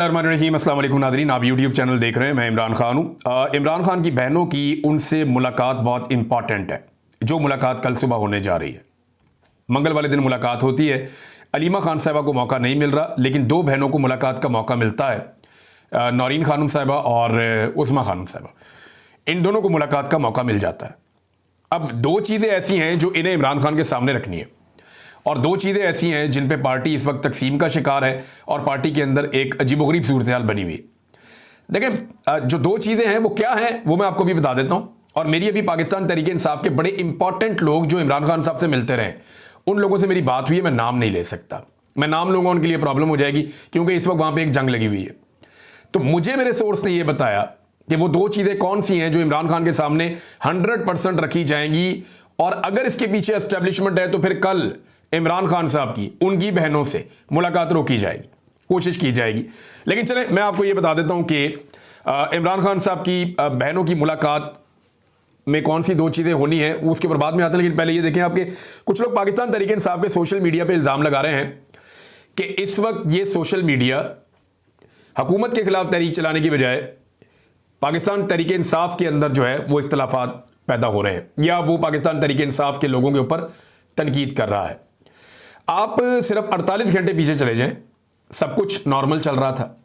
रहीम अस्सलाम वालेकुम नाज़रीन, आप यूट्यूब चैनल देख रहे हैं। मैं इमरान खान हूँ। इमरान खान की बहनों की उनसे मुलाकात बहुत इंपॉर्टेंट है, जो मुलाकात कल सुबह होने जा रही है। मंगल वाले दिन मुलाकात होती है। अलीमा खान साहिबा को मौका नहीं मिल रहा, लेकिन दो बहनों को मुलाकात का मौका मिलता है। नौरीन खानम साहिबा और उस्मा खानम साहिबा, इन दोनों को मुलाकात का मौका मिल जाता है। अब दो चीज़ें ऐसी हैं जो इन्हें इमरान खान के सामने रखनी है, और दो चीज़ें ऐसी हैं जिन पे पार्टी इस वक्त तकसीम का शिकार है और पार्टी के अंदर एक अजीबोगरीब सूरत हाल बनी हुई है। देखें, जो दो चीज़ें हैं वो क्या हैं वो मैं आपको भी बता देता हूं। और मेरी अभी पाकिस्तान तहरीक इंसाफ के बड़े इंपॉर्टेंट लोग जो इमरान खान साहब से मिलते रहे, उन लोगों से मेरी बात हुई है। मैं नाम नहीं ले सकता, मैं नाम लूंगा उनके लिए प्रॉब्लम हो जाएगी, क्योंकि इस वक्त वहां पर एक जंग लगी हुई है। तो मुझे मेरे सोर्स ने यह बताया कि वो दो चीज़ें कौन सी हैं जो इमरान खान के सामने 100% रखी जाएंगी, और अगर इसके पीछे एस्टेब्लिशमेंट है तो फिर कल इमरान खान साहब की उनकी बहनों से मुलाकात रोकी जाएगी, कोशिश की जाएगी। लेकिन चले मैं आपको ये बता देता हूं कि इमरान खान साहब की बहनों की मुलाकात में कौन सी दो चीज़ें होनी है उसके ऊपर बाद में आते हैं। लेकिन पहले ये देखें, आपके कुछ लोग पाकिस्तान तहरीक इंसाफ के सोशल मीडिया पे इल्ज़ाम लगा रहे हैं कि इस वक्त ये सोशल मीडिया हुकूमत के खिलाफ तहरीक चलाने की बजाय पाकिस्तान तहरीक इंसाफ के अंदर जो है वो इख्तलाफात पैदा हो रहे हैं, या वो पाकिस्तान तहरीक इंसाफ के लोगों के ऊपर तनकीद कर रहा है। आप सिर्फ 48 घंटे पीछे चले जाएं, सब कुछ नॉर्मल चल रहा था,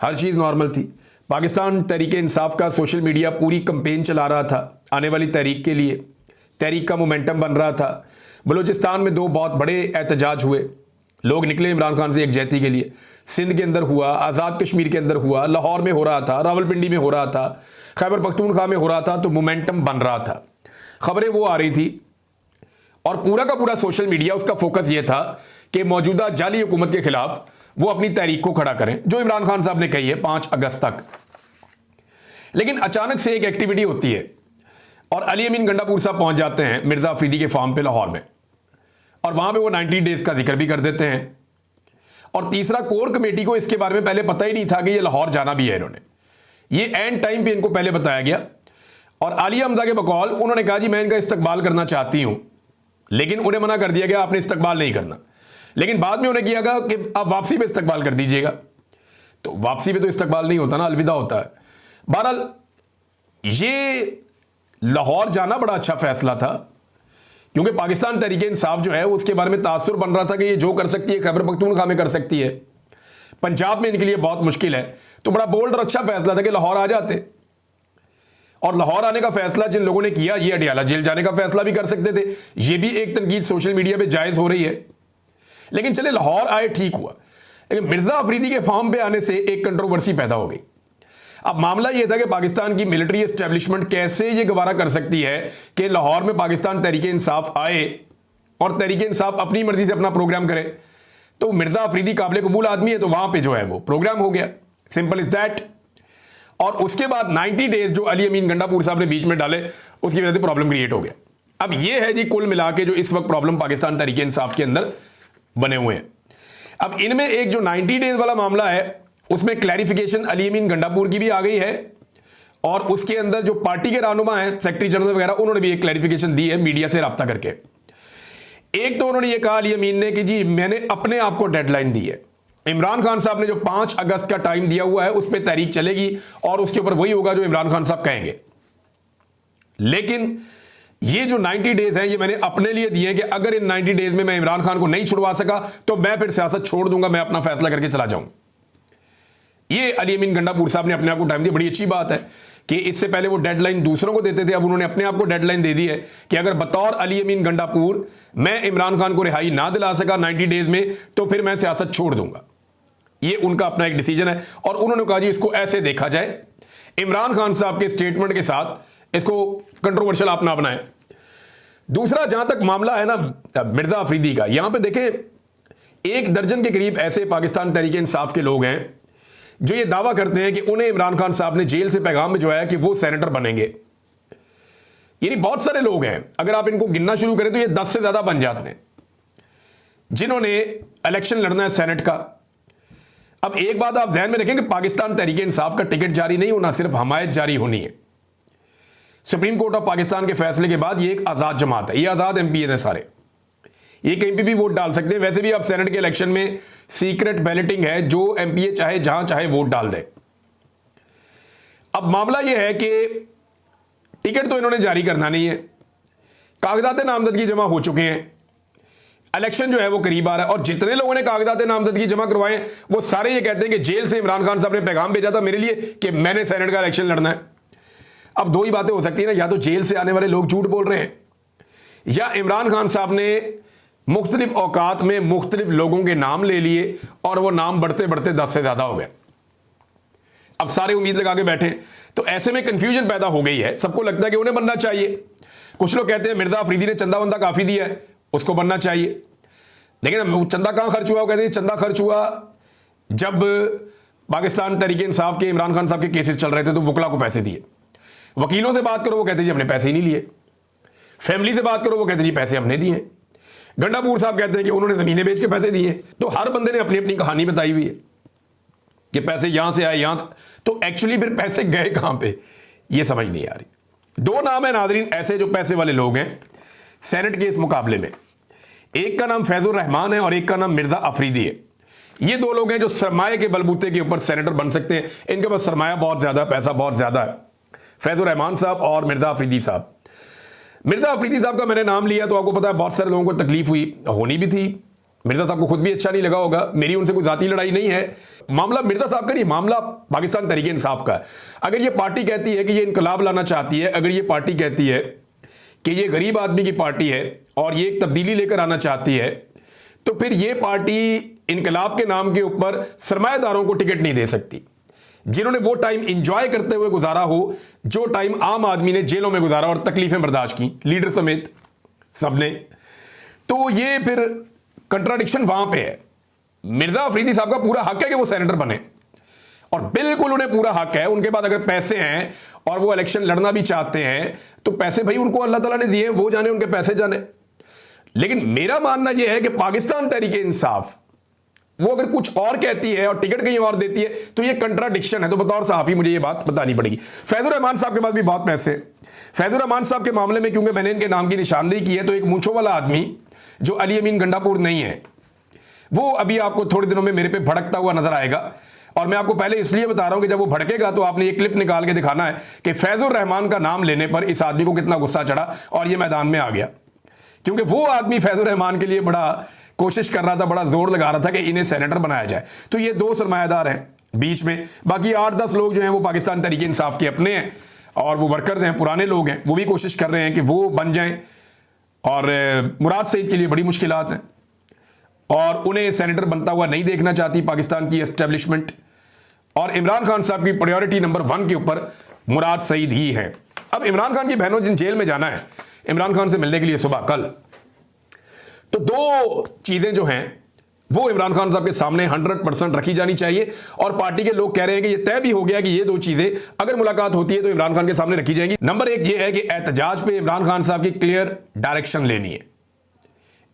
हर चीज़ नॉर्मल थी। पाकिस्तान तहरीक इंसाफ का सोशल मीडिया पूरी कंपेन चला रहा था आने वाली तहरीक के लिए, तहरीक का मोमेंटम बन रहा था। बलूचिस्तान में दो बहुत बड़े एहतजाज हुए, लोग निकले इमरान खान से एकजहती के लिए। सिंध के अंदर हुआ, आज़ाद कश्मीर के अंदर हुआ, लाहौर में हो रहा था, रावलपिंडी में हो रहा था, खैबर पख्तूनख्वा में हो रहा था। तो मोमेंटम बन रहा था, खबरें वो आ रही थी, और पूरा का पूरा सोशल मीडिया उसका फोकस ये था कि मौजूदा जाली हुकूमत के खिलाफ वो अपनी तहरीक को खड़ा करें, जो इमरान खान साहब ने कही है 5 अगस्त तक। लेकिन अचानक से एक एक्टिविटी होती है और अली अमीन गंडापुर साहब पहुंच जाते हैं मिर्जा अफरीदी के फार्म पे लाहौर में, और वहां पे वो 90 डेज का जिक्र भी कर देते हैं। और तीसरा, कोर कमेटी को इसके बारे में पहले पता ही नहीं था कि ये लाहौर जाना भी है। इन्होंने ये एंड टाइम पे इनको पहले बताया गया, और आलिया हमजा के बकौल उन्होंने कहा जी मैं इनका इस्तकबाल करना चाहती हूं, लेकिन उन्हें मना कर दिया गया आपने इस्तकबाल नहीं करना। लेकिन बाद में उन्हें किया गया कि आप वापसी पे इस्तकबाल कर दीजिएगा। तो वापसी पे तो इस्तकबाल नहीं होता ना, अलविदा होता है। बहरहाल ये लाहौर जाना बड़ा अच्छा फैसला था, क्योंकि पाकिस्तान तहरीक इंसाफ जो है उसके बारे में तासुर बन रहा था कि ये जो कर सकती है खैबर पख्तूनख्वा में कर सकती है, पंजाब में इनके लिए बहुत मुश्किल है। तो बड़ा बोल्ड और अच्छा फैसला था कि लाहौर आ जाते, और लाहौर आने का फैसला जिन लोगों ने किया, ये अडियाला जेल जाने का फैसला भी कर सकते थे। ये भी एक तनकीद सोशल मीडिया पे जायज़ हो रही है। लेकिन चले लाहौर आए, ठीक हुआ। लेकिन मिर्जा अफरीदी के फार्म पे आने से एक कंट्रोवर्सी पैदा हो गई। अब मामला यह था कि पाकिस्तान की मिलिट्री एस्टेब्लिशमेंट कैसे ये गवारा कर सकती है कि लाहौर में पाकिस्तान तहरीक इंसाफ आए और तहरीक इंसाफ अपनी मर्जी से अपना प्रोग्राम करे। तो मिर्जा अफरीदी काबिल कबूल आदमी है, तो वहां पर जो है वो प्रोग्राम हो गया, सिंपल इज दैट। और उसके बाद 90 डेज जो अली अमीन गंडापुर साहब ने बीच में डाले, उसकी वजह से प्रॉब्लम क्रिएट हो गया। अब ये है जी कुल मिला के जो इस वक्त प्रॉब्लम पाकिस्तान तहरीक इंसाफ के अंदर बने हुए हैं। अब इनमें एक जो 90 डेज वाला मामला है उसमें क्लैरिफिकेशन अली अमीन गंडापुर की भी आ गई है, और उसके अंदर जो पार्टी के रहनुमा हैं, सेक्रेटरी जनरल वगैरह, उन्होंने भी एक क्लैरिफिकेशन दी है मीडिया से रब्ता करके। एक तो उन्होंने ये कहा अली अमीन ने कि जी मैंने अपने आप को डेडलाइन दी है, इमरान खान साहब ने जो 5 अगस्त का टाइम दिया हुआ है उस पर तहरीक चलेगी, और उसके ऊपर वही होगा जो इमरान खान साहब कहेंगे। लेकिन ये जो 90 डेज हैं ये मैंने अपने लिए दिए हैं कि अगर इन 90 डेज में मैं इमरान खान को नहीं छुड़वा सका तो मैं फिर सियासत छोड़ दूंगा, मैं अपना फैसला करके चला जाऊं। ये अली अमीन गंडापुर साहब ने अपने आप को टाइम दिया। बड़ी अच्छी बात है कि इससे पहले वो डेडलाइन दूसरों को देते थे, अब उन्होंने अपने आप को डेडलाइन दे दी है कि अगर बतौर अली अमीन गंडापुर मैं इमरान खान को रिहाई ना दिला सका 90 डेज में तो फिर मैं सियासत छोड़ दूंगा। ये उनका अपना एक डिसीजन है, और उन्होंने कहा जी इसको ऐसे देखा जाए, इमरान खान साहब के स्टेटमेंट के साथ इसको कंट्रोवर्शियल आप ना बनाएं। दूसरा, जहां तक मामला है ना मिर्जा अफरीदी का, यहां पे देखें 1 दर्जन के करीब ऐसे पाकिस्तान तहरीक इंसाफ के लोग हैं जो ये दावा करते हैं कि उन्हें इमरान खान साहब ने जेल से पैगाम भिजवाया कि वो सेनेटर बनेंगे। यानी बहुत सारे लोग हैं, अगर आप इनको गिनना शुरू करें तो ये 10 से ज्यादा बन जाते हैं जिन्होंने इलेक्शन लड़ना है सेनेट का। अब एक बात आप ध्यान में रखें कि पाकिस्तान तहरीक इंसाफ का टिकट जारी नहीं होना, सिर्फ हमायत जारी होनी है। सुप्रीम कोर्ट ऑफ पाकिस्तान के फैसले के बाद ये एक आज़ाद जमात है, ये आज़ाद एमपी है सारे, ये कहीं पे भी वोट डाल सकते हैं। वैसे भी अब सेनेट के इलेक्शन में सीक्रेट बैलेटिंग है, जो एमपीए चाहे जहां चाहे वोट डाल दे। अब मामला यह है कि टिकट तो इन्होंने जारी करना नहीं है, कागजात नामजदगी जमा हो चुके हैं, इलेक्शन जो है वो करीब आ रहा है, और जितने लोगों ने कागजात नामजदगी जमा करवाए वो सारे ये कहते हैं कि जेल से इमरान खान साहब ने पैगाम भेजा था मेरे लिए कि मैंने सेनेट का इलेक्शन लड़ना है। अब दो ही बातें हो सकती है ना, या तो जेल से आने वाले लोग झूठ बोल रहे हैं, या इमरान खान साहब ने मुख्तलिफ औकात में मुख्तलिफ लोगों के नाम ले लिए और वो नाम बढ़ते बढ़ते 10 से ज्यादा हो गए। अब सारे उम्मीद लगा के बैठे, तो ऐसे में कंफ्यूजन पैदा हो गई है। सबको लगता है कि उन्हें बनना चाहिए। कुछ लोग कहते हैं मिर्जा अफरीदी ने चंदा वंदा काफी दिया है, उसको बनना चाहिए। लेकिन चंदा कहां खर्च हुआ? वो कहते हैं चंदा खर्च हुआ जब पाकिस्तान तहरीक इंसाफ के इमरान खान साहब के केसेस चल रहे थे तो वकला को पैसे दिए। वकीलों से बात करो वो कहते हैं जी हमने पैसे ही नहीं लिए। फैमिली से बात करो वो कहते हैं जी पैसे हमने दिए। गंडापुर साहब कहते हैं कि उन्होंने जमीनें बेच के पैसे दिए। तो हर बंदे ने अपनी अपनी कहानी बताई हुई है कि पैसे यहां से आए यहां से, तो एक्चुअली फिर पैसे गए कहां पे ये समझ नहीं आ रही। दो नाम है नाजरीन ऐसे जो पैसे वाले लोग हैं सेनेट के इस मुकाबले में। एक का नाम फैजुर रहमान है और एक का नाम मिर्जा अफरीदी है। ये दो लोग हैं जो सरमाए के बलबूते के ऊपर सेनेटर बन सकते हैं। इनके पास सरमाया बहुत ज्यादा, पैसा बहुत ज्यादा है, फैजुर रहमान साहब और मिर्जा अफरीदी साहब। मिर्जा अफरीदी साहब का मैंने नाम लिया तो आपको पता है बहुत सारे लोगों को तकलीफ हुई, होनी भी थी। मिर्जा साहब को खुद भी अच्छा नहीं लगा होगा। मेरी उनसे कोई जाती लड़ाई नहीं है, मामला मिर्जा साहब का नहीं, मामला पाकिस्तान तहरीक इंसाफ का है। अगर ये पार्टी कहती है कि ये इनकलाब लाना चाहती है, अगर ये पार्टी कहती है कि ये गरीब आदमी की पार्टी है और ये एक तब्दीली लेकर आना चाहती है, तो फिर ये पार्टी इनकलाब के नाम के ऊपर सरमाएदारों को टिकट नहीं दे सकती, जिन्होंने वो टाइम इंजॉय करते हुए गुजारा हो जो टाइम आम आदमी ने जेलों में गुजारा और तकलीफें बर्दाश्त की, लीडर समेत सबने। तो ये फिर कंट्राडिक्शन वहां पे है। मिर्जा अफरीदी साहब का पूरा हक है कि वो सेनेटर बने, और बिल्कुल उन्हें पूरा हक है। उनके पास अगर पैसे हैं और वो इलेक्शन लड़ना भी चाहते हैं तो पैसे भाई उनको अल्लाह ताला ने दिए, वो जाने उनके पैसे जाने। लेकिन मेरा मानना यह है कि पाकिस्तान तहरीक इंसाफ वो अगर कुछ और कहती है और टिकट कहीं और देती है तो ये कंट्राडिक्शन है। तो बतौर सहाफी मुझे ये बात बतानी पड़ेगी। फैजुर रहमान साहब के पास भी बहुत पैसे। फैजुर रहमान साहब के मामले में क्योंकि मैंने इनके नाम की निशानदेही की है, तो एक मूंछों वाला आदमी जो अली अमीन गंडापुर नहीं है, वो अभी आपको थोड़े दिनों में मेरे पे भड़कता हुआ नजर आएगा। और मैं आपको पहले इसलिए बता रहा हूं कि जब वो भड़केगा तो आपने ये क्लिप निकाल के दिखाना है कि फैजुर रहमान का नाम लेने पर इस आदमी को कितना गुस्सा चढ़ा और ये मैदान में आ गया। क्योंकि वो आदमी फैजुर रहमान के लिए बड़ा कोशिश कर रहा था, बड़ा जोर लगा रहा था कि इन्हें सेनेटर बनाया जाए। तो ये दो सरमायादार हैं बीच में। बाकी 8-10 लोग जो हैं वो पाकिस्तान तहरीक इंसाफ के अपने हैं और वो वर्कर्स हैं, पुराने लोग हैं, वो भी कोशिश कर रहे हैं कि वो बन जाएं। और मुराद सईद के लिए बड़ी मुश्किलात हैं और उन्हें सेनेटर बनता हुआ नहीं देखना चाहती पाकिस्तान की एस्टेब्लिशमेंट। और इमरान खान साहब की प्रायोरिटी नंबर 1 के ऊपर मुराद सईद ही है। अब इमरान खान की बहनों जिन जेल में जाना है इमरान खान से मिलने के लिए सुबह कल, तो दो चीजें जो हैं वो इमरान खान साहब के सामने 100% रखी जानी चाहिए। और पार्टी के लोग कह रहे हैं कि ये तय भी हो गया कि ये दो चीजें अगर मुलाकात होती है तो इमरान खान के सामने रखी जाएंगी। नंबर 1 ये है कि एहतजाज पे इमरान खान साहब की क्लियर डायरेक्शन लेनी है।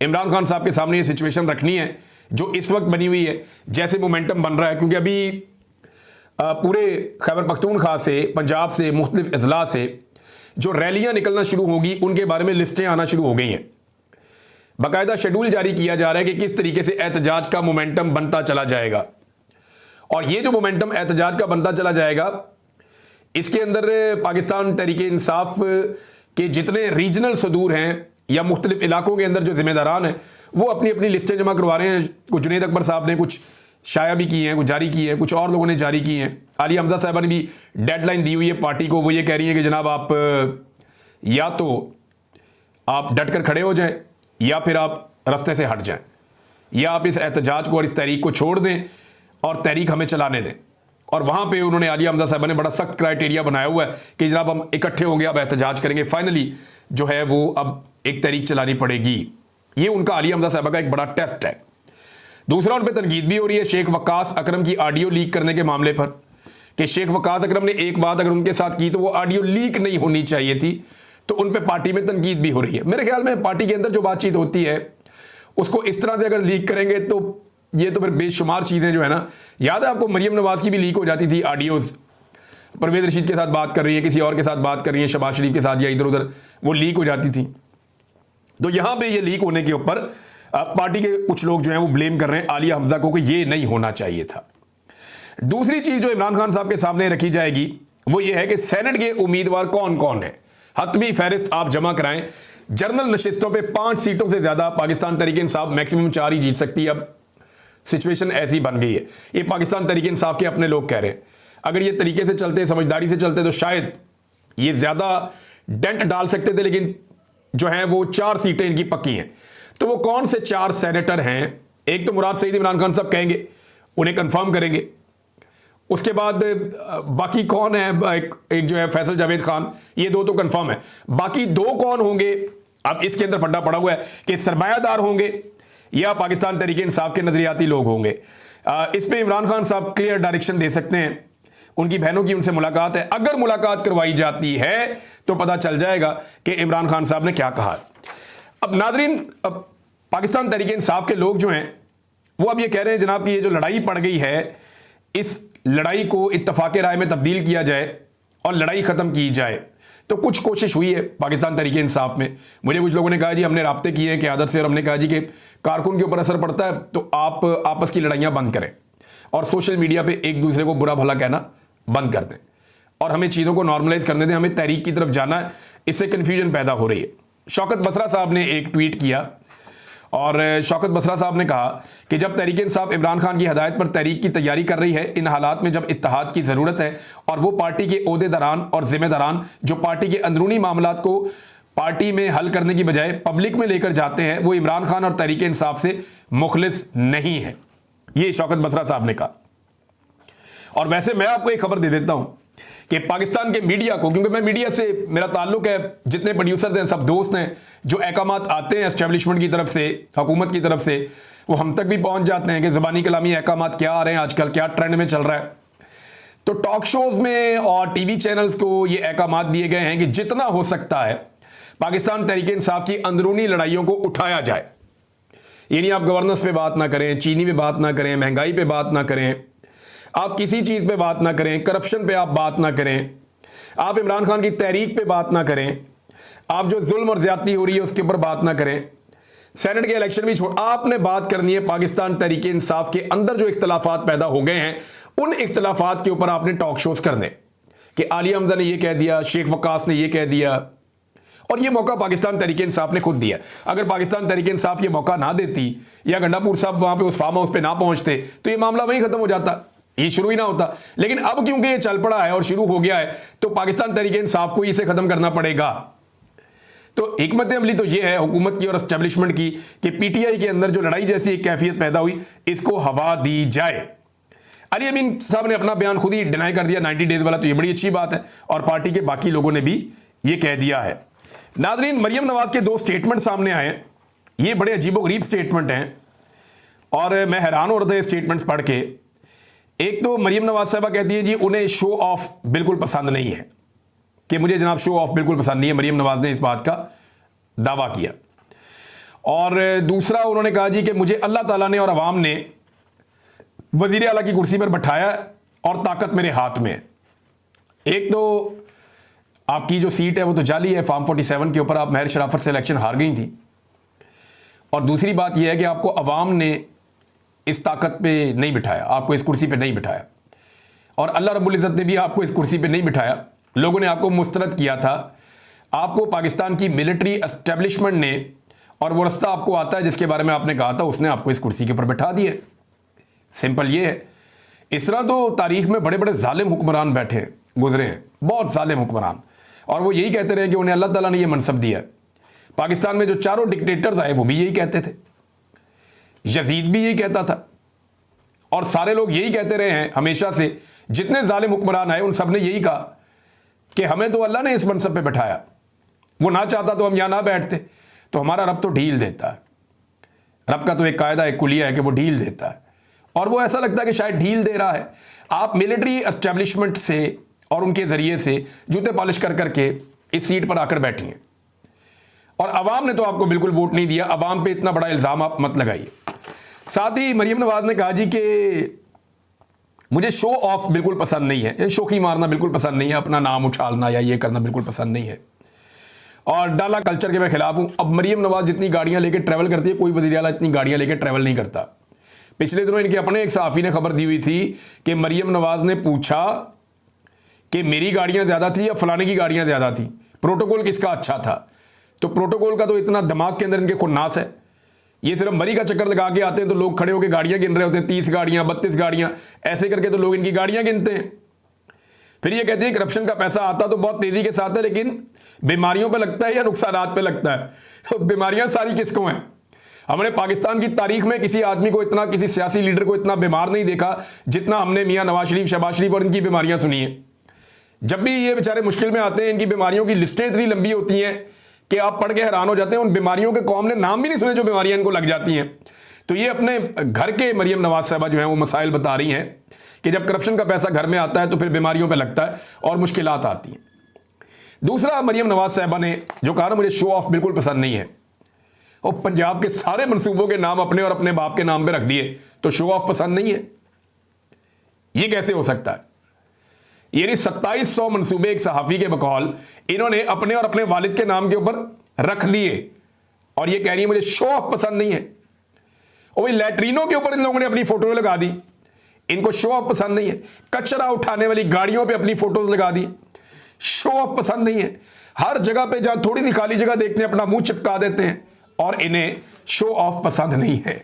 इमरान खान साहब के सामने ये सिचुएशन रखनी है जो इस वक्त बनी हुई है, जैसे मोमेंटम बन रहा है। क्योंकि अभी पूरे खैबर पख्तूनख्वा से, पंजाब से, मुख्तलिफ अजला से जो रैलियां निकलना शुरू होगी उनके बारे में लिस्टें आना शुरू हो गई हैं। बाकायदा शेड्यूल जारी किया जा रहा है कि किस तरीके से एहतजाज का मोमेंटम बनता चला जाएगा। और ये जो मोमेंटम एहतजाज का बनता चला जाएगा, इसके अंदर पाकिस्तान तहरीक इंसाफ के जितने रीजनल सदूर हैं या मुख्तलिफ इलाकों के अंदर जो जिम्मेदारान हैं वो अपनी अपनी लिस्टें जमा करवा रहे हैं। कुछ जुनैद अकबर साहब ने कुछ शाया भी की हैं, कुछ जारी की है, कुछ और लोगों ने जारी की हैं। आलिया हमजा साहबा ने भी डेडलाइन दी हुई है पार्टी को। वो ये कह रही है कि जनाब आप या तो आप डट कर खड़े हो जाएं या फिर आप रास्ते से हट जाएं, या आप इस एहतजाज को और इस तहरीक को छोड़ दें और तहरीक हमें चलाने दें। और वहाँ पे उन्होंने आलिया हमजा साहबा ने बड़ा सख्त क्राइटेरिया बनाया हुआ है कि जनाब हम इकट्ठे होंगे, अब एहतजाज करेंगे, फाइनली जो है वो अब एक तहरीक चलानी पड़ेगी। ये उनका आलिया हमजा साहबा का एक बड़ा टेस्ट है। दूसरा, उन पर तनकीद भी हो रही है शेख वक्कास अकरम की ऑडियो लीक करने के मामले पर कि शेख वक्कास अकरम ने एक बात अगर उनके साथ की तो वो ऑडियो लीक नहीं होनी चाहिए थी। तो उन पे पार्टी में तनकीद भी हो रही है। मेरे ख्याल में पार्टी के अंदर जो बातचीत होती है उसको इस तरह से अगर लीक करेंगे तो ये तो फिर बेशुमार चीज़ें जो है ना, याद है आपको मरियम नवाज की भी लीक हो जाती थी ऑडियोज़, परवेज रशीद के साथ बात कर रही है, किसी और के साथ बात कर रही है, शहबाज शरीफ के साथ या इधर उधर, वो लीक हो जाती थी। तो यहाँ पे ये लीक होने के ऊपर पार्टी के कुछ लोग जो हैं वो ब्लेम कर रहे हैं आलिया हमजा को कि ये नहीं होना चाहिए था। दूसरी चीज जो इमरान खान साहब के सामने रखी जाएगी वो ये है कि सेनेट के उम्मीदवार कौन कौन है। हतमी फहरिस्त आप जमा कराएं। जनरल नशिस्तों पे 5 सीटों से ज्यादा पाकिस्तान तहरीक इंसाफ मैक्सिमम 4 ही जीत सकती है। अब सिचुएशन ऐसी बन गई है। ये पाकिस्तान तहरीक इंसाफ के अपने लोग कह रहे हैं अगर ये तरीके से चलते, समझदारी से चलते तो शायद ये ज्यादा डेंट डाल सकते थे, लेकिन जो है वो 4 सीटें इनकी पक्की हैं। तो वो कौन से 4 सेनेटर हैं? एक तो मुराद सईद इमरान खान साहब कहेंगे, उन्हें कंफर्म करेंगे। उसके बाद बाकी कौन है? एक जो है फैसल जावेद खान, ये 2 तो कंफर्म है। बाकी 2 कौन होंगे? अब इसके अंदर पड्डा पड़ा हुआ है कि सरमायादार होंगे या पाकिस्तान तहरीक इंसाफ के नजरियाती लोग होंगे। इस पे इमरान खान साहब क्लियर डायरेक्शन दे सकते हैं। उनकी बहनों की उनसे मुलाकात है, अगर मुलाकात करवाई जाती है तो पता चल जाएगा कि इमरान खान साहब ने क्या कहा। अब नादरीन, अब पाकिस्तान तहरीक इंसाफ के लोग जो हैं वो अब ये कह रहे हैं जनाब कि ये जो लड़ाई पड़ गई है, इस लड़ाई को इत्तफाक राय में तब्दील किया जाए और लड़ाई खत्म की जाए। तो कुछ कोशिश हुई है पाकिस्तान तहरीक इंसाफ में। मुझे कुछ लोगों ने कहा जी हमने राब्ते किए हैं क़यादत से और हमने कहा जी कि कारकुन के ऊपर असर पड़ता है तो आप आपस की लड़ाइयाँ बंद करें और सोशल मीडिया पे एक दूसरे को बुरा भला कहना बंद कर दें और हमें चीज़ों को नॉर्मलाइज करने दें। हमें तहरीक की तरफ जाना है, इससे कन्फ्यूजन पैदा हो रही है। शौकत बसरा साहब ने एक ट्वीट किया और शौकत बसरा साहब ने कहा कि जब तहरीक इंसाफ इमरान खान की हदायत पर तहरीक की तैयारी कर रही है, इन हालात में जब इत्तेहाद की ज़रूरत है और वो पार्टी के ओहदेदारान और जिम्मेदारान जो पार्टी के अंदरूनी मामलात को पार्टी में हल करने की बजाय पब्लिक में लेकर जाते हैं, वो इमरान खान और तहरीक इंसाफ से मुखलिस नहीं है। ये शौकत बसरा साहब ने कहा। और वैसे मैं आपको एक खबर दे देता हूं कि पाकिस्तान के मीडिया को, क्योंकि मैं मीडिया से मेरा ताल्लुक है, जितने प्रोड्यूसर हैं सब दोस्त हैं, जो अहकामात आते हैं एस्टेब्लिशमेंट की तरफ से, हुकूमत की तरफ से, वो हम तक भी पहुंच जाते हैं कि ज़बानी कलामी अहकामात क्या आ रहे हैं आजकल, क्या ट्रेंड में चल रहा है। तो टॉक शोज़ में और टीवी चैनल्स को ये अहकामात दिए गए हैं कि जितना हो सकता है पाकिस्तान तहरीक इंसाफ की अंदरूनी लड़ाइयों को उठाया जाए। यानी आप गवर्नेंस पे बात ना करें, चीनी पे बात ना करें, महंगाई पे बात ना करें, आप किसी चीज़ पे बात ना करें, करप्शन पे आप बात ना करें, आप इमरान खान की तहरीक पे बात ना करें, आप जो जुल्म और ज्यादती हो रही है उसके ऊपर बात ना करें, सेनेट के इलेक्शन भी छोड़, आपने बात करनी है पाकिस्तान तहरीक इंसाफ के अंदर जो इख्तलाफात पैदा हो गए हैं उन इख्तलाफात के ऊपर आपने टॉक शोज करने कि आलिया हमजा ने ये कह दिया, शेख वकास ने ये कह दिया। और ये मौका पाकिस्तान तहरीक इंसाफ ने खुद दिया। अगर पाकिस्तान तहरीक इंसाफ ये मौका ना देती या गंडापुर साहब वहां पे उस फार्म हाउस पे ना पहुंचते तो ये मामला वहीं खत्म हो जाता, ये शुरू ही ना होता। लेकिन अब क्योंकि ये चल पड़ा है और शुरू हो गया है तो पाकिस्तान तहरीक इंसाफ को इसे खत्म करना पड़ेगा। तो हिकमत अमली तो ये है हुकूमत की और एस्टेब्लिशमेंट की कि पीटीआई के अंदर जो लड़ाई जैसी एक कैफियत पैदा हुई इसको हवा दी जाए। अली अमीन साहब ने अपना बयान खुद ही डिनाई कर दिया 90 डेज वाला, तो ये बड़ी अच्छी बात है और पार्टी के बाकी लोगों ने भी ये कह दिया है। नादरीन, मरियम नवाज के 2 स्टेटमेंट सामने आए, ये बड़े अजीबोगरीब स्टेटमेंट हैं और मैं हैरान हो रहा था ये स्टेटमेंट्स पढ़ के। एक तो मरियम नवाज साहबा कहती है जी उन्हें शो ऑफ बिल्कुल पसंद नहीं है, कि मुझे जनाब शो ऑफ बिल्कुल पसंद नहीं है। मरियम नवाज ने इस बात का दावा किया। और दूसरा उन्होंने कहा जी कि मुझे अल्लाह ताला ने और अवाम ने वजीर आला की कुर्सी पर बैठाया और ताकत मेरे हाथ में है। एक तो आपकी जो सीट है वो तो जाली है, फार्म 47 के ऊपर आप महर शराफत से इलेक्शन हार गई थी। और दूसरी बात यह है कि आपको अवाम ने इस ताकत पे नहीं बिठाया, आपको इस कुर्सी पे नहीं बिठाया और अल्लाह रब्बुल इज़्ज़त ने भी आपको इस कुर्सी पे नहीं बिठाया। लोगों ने आपको मुस्तरद किया था, आपको पाकिस्तान की मिलिट्री एस्टेब्लिशमेंट ने, और वो रास्ता आपको आता है जिसके बारे में आपने कहा था, उसने आपको इस कुर्सी के ऊपर बिठा दिया। सिंपल ये है। इस तरह तो तारीख में बड़े बड़े जालिम हुक्मरान बैठे गुजरे हैं, बहुत जालिम हुक्मरान, और वो यही कहते रहे कि उन्हें अल्लाह ताला ने ये मनसब दिया। पाकिस्तान में जो 4 डिक्टेटर्स आए वो भी यही कहते थे, यजीद भी यही कहता था और सारे लोग यही कहते रहे हैं हमेशा से। जितने जालिम हुक्मरान आए उन सब ने यही कहा कि हमें तो अल्लाह ने इस मनसब पे बैठाया, वो ना चाहता तो हम यहाँ ना बैठते। तो हमारा रब तो ढील देता है, रब का तो एक कायदा एक कुलिया है कि वो ढील देता है और वो ऐसा लगता है कि शायद ढील दे रहा है। आप मिलिट्री एस्टेब्लिशमेंट से और उनके ज़रिए से जूते पॉलिश कर करके इस सीट पर आकर बैठी हैं और अवाम ने तो आपको बिल्कुल वोट नहीं दिया। अवाम पे इतना बड़ा इल्ज़ाम आप मत लगाइए। साथ ही मरियम नवाज ने कहा जी कि मुझे शो ऑफ बिल्कुल पसंद नहीं है, शोखी मारना बिल्कुल पसंद नहीं है, अपना नाम उछालना या ये करना बिल्कुल पसंद नहीं है। और डाला कल्चर के मैं खिलाफ हूं। अब मरियम नवाज जितनी गाड़ियां लेके ट्रैवल करती है, कोई वज़ीर आला इतनी गाड़ियां लेके ट्रैवल नहीं करता। पिछले दिनों इनके अपने एक सहाफ़ी ने खबर दी हुई थी कि मरियम नवाज ने पूछा कि मेरी गाड़ियां ज़्यादा थी या फलाने की गाड़ियां ज़्यादा थी, प्रोटोकॉल किसका अच्छा था। तो प्रोटोकॉल का तो इतना दिमाग के अंदर इनके खुन्नास है, ये सिर्फ मरी का चक्कर लगा के आते हैं तो लोग खड़े होकर गाड़ियां गिन रहे होते हैं, 30 गाड़ियां 32 गाड़ियां, ऐसे करके तो लोग इनकी गाड़ियां गिनते हैं। फिर ये कहते हैं करप्शन का पैसा आता तो बहुत तेजी के साथ है, लेकिन बीमारियों पे लगता है या नुकसानात पे लगता है। तो बीमारियां सारी किसको हैं? हमने पाकिस्तान की तारीख में किसी आदमी को इतना, किसी सियासी लीडर को इतना बीमार नहीं देखा जितना हमने मियां नवाज शरीफ, शहबाज शरीफ और इनकी बीमारियां सुनी है। जब भी ये बेचारे मुश्किल में आते हैं, इनकी बीमारियों की लिस्टें इतनी लंबी होती हैं कि आप पढ़ के हैरान हो जाते हैं। उन बीमारियों के कौम ने नाम भी नहीं सुने जो बीमारियां इनको लग जाती हैं। तो ये अपने घर के मरियम नवाज साहबा जो है वो मसाइल बता रही हैं कि जब करप्शन का पैसा घर में आता है तो फिर बीमारियों पे लगता है और मुश्किलात आती हैं। दूसरा, मरियम नवाज साहबा ने जो कहा ना, मुझे शो ऑफ बिल्कुल पसंद नहीं है। और पंजाब के सारे मनसूबों के नाम अपने और अपने बाप के नाम पे रख दिए तो शो ऑफ पसंद नहीं है, ये कैसे हो सकता है? यानी 2700 मनसूबे एक सहाफ़ी के बकौल इन्होंने अपने और अपने वालिद के नाम के ऊपर रख दिए और ये कह रही है मुझे शो ऑफ पसंद नहीं है। और वही लैट्रीनों के ऊपर इन लोगों ने अपनी फोटो लगा दी, इनको शो ऑफ पसंद नहीं है। कचरा उठाने वाली गाड़ियों पे अपनी फोटोज लगा दी, शो ऑफ पसंद नहीं है। हर जगह पे जहां थोड़ी सी खाली जगह देखते हैं अपना मुंह चिपका देते हैं और इन्हें शो ऑफ पसंद नहीं है।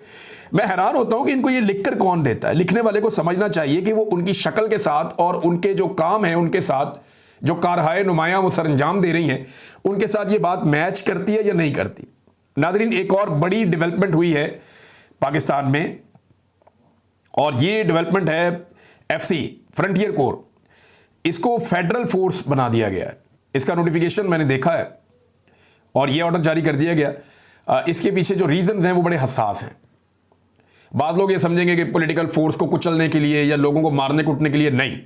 मैं हैरान होता हूं कि इनको ये लिखकर कौन देता है। लिखने वाले को समझना चाहिए कि वो उनकी शक्ल के साथ और उनके जो काम है, उनके साथ जो कारहाय नुमायां वो सरंजाम दे रही हैं, उनके साथ ये बात मैच करती है या नहीं करती। नादरीन, एक और बड़ी डेवलपमेंट हुई है पाकिस्तान में और ये डेवलपमेंट है FC फ्रंटियर कोर। इसको फेडरल फोर्स बना दिया गया है। इसका नोटिफिकेशन मैंने देखा है और ये ऑर्डर जारी कर दिया गया। इसके पीछे जो रीजंस हैं वो बड़े हसास हैं। बाद लोग ये समझेंगे कि पॉलिटिकल फोर्स को कुचलने के लिए या लोगों को मारने कूटने के लिए, नहीं,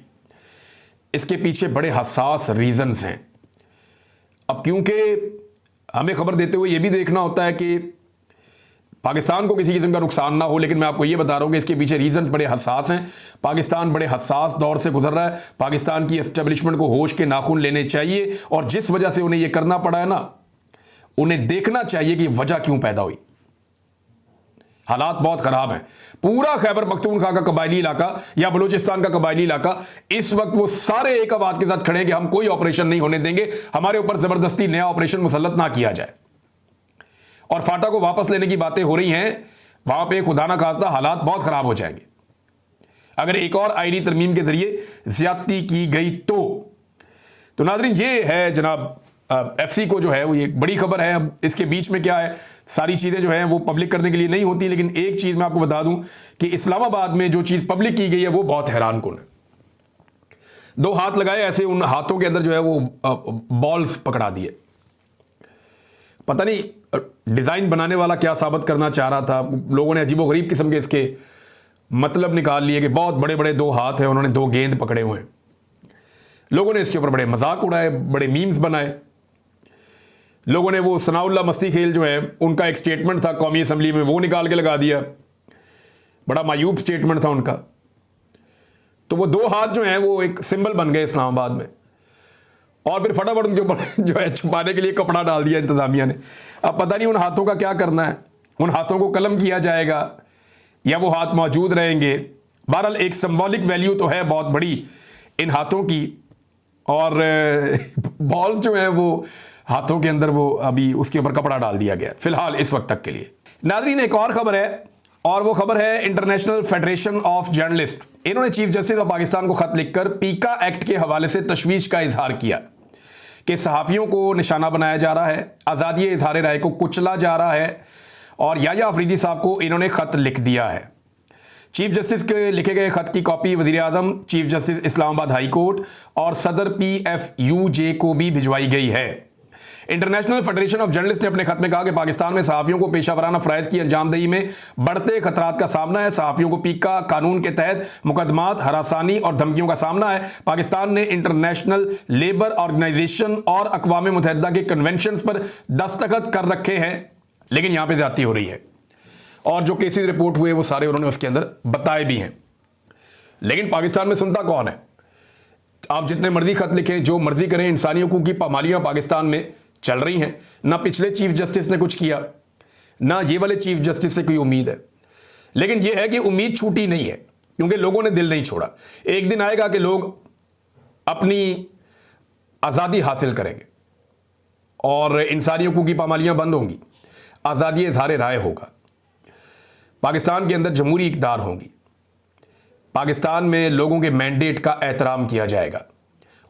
इसके पीछे बड़े हसास रीजंस हैं। अब क्योंकि हमें खबर देते हुए ये भी देखना होता है कि पाकिस्तान को किसी किस्म का नुकसान ना हो, लेकिन मैं आपको ये बता रहा हूं कि इसके पीछे रीजंस बड़े हसास हैं। पाकिस्तान बड़े हसास दौर से गुजर रहा है। पाकिस्तान की एस्टेब्लिशमेंट को होश के नाखून लेने चाहिए और जिस वजह से उन्हें यह करना पड़ा है ना, उन्हें देखना चाहिए कि वजह क्यों पैदा हुई। हालात बहुत खराब हैं। पूरा खैबर पख्तूनख्वा का कबायली इलाका या बलूचिस्तान का कबायली इलाका इस वक्त वो सारे एक आवाज के साथ खड़े हैं कि हम कोई ऑपरेशन नहीं होने देंगे, हमारे ऊपर जबरदस्ती नया ऑपरेशन मुसल्लत ना किया जाए। और फाटा को वापस लेने की बातें हो रही हैं। वहां पे खुदा ना खास्ता हालात बहुत खराब हो जाएंगे अगर एक और आईनी तरमीम के जरिए ज्यादती की गई तो नाज़रीन, ये है जनाब FC को जो है वो एक बड़ी खबर है। अब इसके बीच में क्या है, सारी चीज़ें जो हैं वो पब्लिक करने के लिए नहीं होती, लेकिन एक चीज़ मैं आपको बता दूं कि इस्लामाबाद में जो चीज़ पब्लिक की गई है वो बहुत हैरान कुन है। 2 हाथ लगाए ऐसे, उन हाथों के अंदर जो है वो बॉल्स पकड़ा दिए। पता नहीं डिज़ाइन बनाने वाला क्या साबित करना चाह रहा था। लोगों ने अजीबोगरीब किस्म के इसके मतलब निकाल लिए कि बहुत बड़े बड़े 2 हाथ हैं, उन्होंने 2 गेंद पकड़े हुए हैं। लोगों ने इसके ऊपर बड़े मजाक उड़ाए, बड़े मीम्स बनाए। लोगों ने वो सनाउल्लाह मस्ती खेल जो है उनका एक स्टेटमेंट था कौमी असम्बली में, वो निकाल के लगा दिया। बड़ा मायूब स्टेटमेंट था उनका। तो वो 2 हाथ जो हैं वो एक सिंबल बन गए इस्लामाबाद में। और फिर फटाफट उनके ऊपर जो है छुपाने के लिए कपड़ा डाल दिया इंतजामिया ने। अब पता नहीं उन हाथों का क्या करना है, उन हाथों को कलम किया जाएगा या वो हाथ मौजूद रहेंगे। बहरहाल एक सिंबॉलिक वैल्यू तो है बहुत बड़ी इन हाथों की। और बॉल जो है वो हाथों के अंदर वो अभी उसके ऊपर कपड़ा डाल दिया गया फिलहाल इस वक्त तक के लिए। नाज़रीन, एक और खबर है और वो खबर है इंटरनेशनल फेडरेशन ऑफ जर्नलिस्ट। इन्होंने चीफ जस्टिस ऑफ पाकिस्तान को खत लिखकर पीका एक्ट के हवाले से तशवीश का इजहार किया कि सहाफ़ियों को निशाना बनाया जा रहा है, आज़ादी इज़हार राय को कुचला जा रहा है। और याया अफरीदी साहब को इन्होंने खत लिख दिया है। चीफ जस्टिस के लिखे गए खत की कॉपी वज़ीर आज़म, chief justice Islamabad high court और सदर PFUJ को भी भिजवाई गई है। इंटरनेशनल फेडरेशन ऑफ जर्नलिस्ट ने अपने खत में कहा कि पाकिस्तान में सहाफ़ियों को पेशा वराना फ़राइज़ की अंजामदही में बढ़ते खतरात का सामना है। सहाफ़ियों को पीका कानून के तहत मुकदमात, हरासानी और धमकियों का सामना है। पाकिस्तान ने इंटरनेशनल लेबर ऑर्गेनाइजेशन और अक़वाम मुत्तहिदा के कन्वेंशन पर दस्तखत कर रखे हैं, लेकिन यहां पर ज़्यादती हो रही है। और जो केसेस रिपोर्ट हुए वो सारे उन्होंने उसके अंदर बताए भी हैं। लेकिन पाकिस्तान में सुनता कौन है? आप जितने मर्जी खत लिखें, जो मर्जी करें, इंसानी हकूक़ की पामालियाँ पाकिस्तान में चल रही हैं। ना पिछले चीफ जस्टिस ने कुछ किया, ना ये वाले चीफ जस्टिस से कोई उम्मीद है। लेकिन यह है कि उम्मीद छूटी नहीं है, क्योंकि लोगों ने दिल नहीं छोड़ा। एक दिन आएगा कि लोग अपनी आज़ादी हासिल करेंगे और इंसानी हकूक़ की पामालियाँ बंद होंगी, आज़ादी इज़हार राय होगा, पाकिस्तान के अंदर जमहूरी इक़्तिदार होंगी, पाकिस्तान में लोगों के मैंडेट का एहतराम किया जाएगा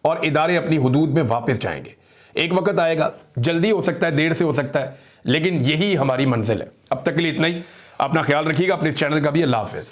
और इदारे अपनी हुदूद में वापस जाएंगे। एक वक्त आएगा, जल्दी हो सकता है, देर से हो सकता है, लेकिन यही हमारी मंजिल है। अब तक के लिए इतना ही। अपना ख्याल रखिएगा, अपने इस चैनल का भी। अल्लाह हाफ़िज़।